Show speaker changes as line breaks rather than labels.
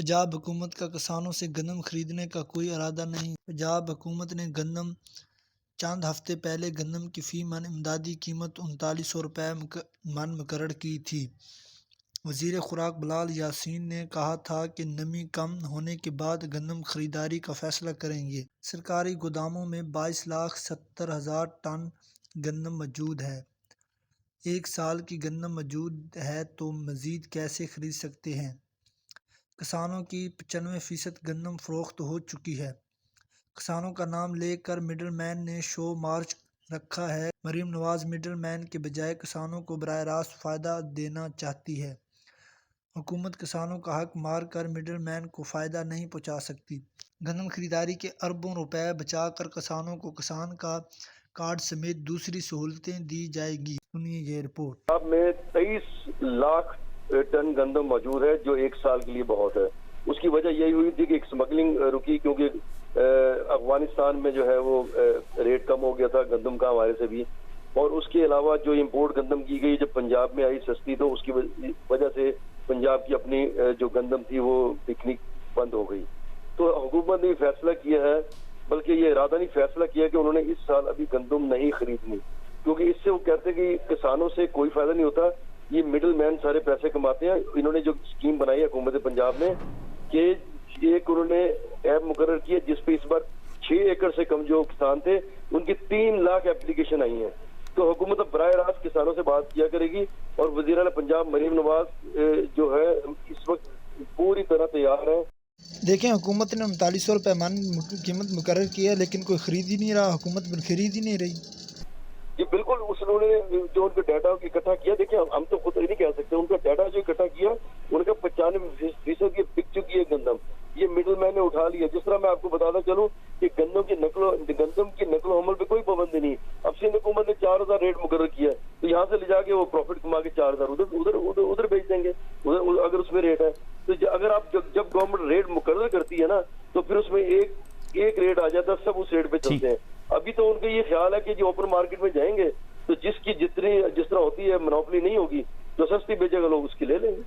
पंजाब हुकूमत का किसानों से गंदम खरीदने का कोई इरादा नहीं। पंजाब हुकूमत ने चंद हफ्ते पहले गंदम की फी मन इमदादी कीमत 3900 रुपये मन मुकर्रर की थी। वज़ीर खुराक बिलाल यासीन ने कहा था कि नमी कम होने के बाद गंदम खरीदारी का फैसला करेंगे। सरकारी गोदामों में 22,70,000 टन गंदम मौजूद है। एक साल की गंदम मौजूद है तो मज़ीद कैसे खरीद सकते हैं। किसानों की 95% गंदम फरोख्त हो चुकी है। किसानों का नाम लेकर मिडल मैन ने शो मार्च रखा है। मरीम नवाज मिडल मैन के बजाय किसानों को बराह रास्त फ़ायदा देना चाहती है। हुकूमत किसानों का हक मार कर मिडल मैन को फ़ायदा नहीं पहुंचा सकती। गंदम खरीदारी के अरबों रुपए बचाकर किसानों को किसान का कार्ड समेत दूसरी सहूलतें दी जाएगी। सुनिए ये रिपोर्ट।
पंजाब में 23 लाख टन गंदम मौजूद है, जो एक साल के लिए बहुत है। उसकी वजह यही हुई थी कि एक स्मगलिंग रुकी, क्योंकि अफगानिस्तान में जो है वो रेट कम हो गया था गंदम का हमारे से भी। और उसके अलावा जो इम्पोर्ट गंदम की गई जब पंजाब में आई सस्ती, तो उसकी वजह से पंजाब की अपनी जो गंदम थी वो बिकनी बंद हो गई। तो हुकूमत ने फैसला किया है, बल्कि ये इरादा नहीं फैसला किया कि उन्होंने इस साल अभी गंदम नहीं खरीदनी, क्योंकि इससे वो कहते हैं कि किसानों से कोई फायदा नहीं होता, ये मिडिल मैन सारे पैसे कमाते हैं। इन्होंने जो स्कीम बनाई है हुकूमत पंजाब ने कि एक उन्होंने ऐप मुकर्रर किया जिसपे इस बार 6 एकड़ से कम जो किसान थे उनकी 3 लाख एप्लीकेशन आई हैं। तो हुकूमत बराह रास्त किसानों से बात किया करेगी और वज़ीर आला पंजाब मरीम नवाज जो है इस वक्त पूरी तरह तैयार है।
देखें, हुकूमत ने 3900 रुपये मन कीमत मुकर्रर की है, लेकिन कोई खरीद ही नहीं रहा। हुकूमत खरीद ही नहीं रही।
ये बिल्कुल उन्होंने जो उनका डाटा इकट्ठा किया, देखिए हम तो खुद नहीं कह सकते, उनका डाटा जो इकट्ठा किया उनका 95% की बिक चुकी है गंदम। ये मिडिल मैन ने उठा लिया। जिस तरह मैं आपको बताता चलूं कि गंदम की नकलो हमल पे कोई पाबंदी नहीं। अब सिंध हुकूमत ने 4000 रेट मुकर्रर किया, तो यहाँ से ले जाके वो प्रॉफिट कमा के 4000 उधर बेच देंगे, अगर उसमें रेट है। तो अगर आप जब गवर्नमेंट रेट मुकर्रर करती है ना, तो फिर उसमें एक रेट आ जाता है, सब उस रेट पे चलते हैं। अभी तो उनका ये ख्याल है कि जो ओपन मार्केट में जाएंगे तो जिस तरह होती है मोनोपोली नहीं होगी, जो सस्ती बेचेगा लोग उसकी ले लेंगे।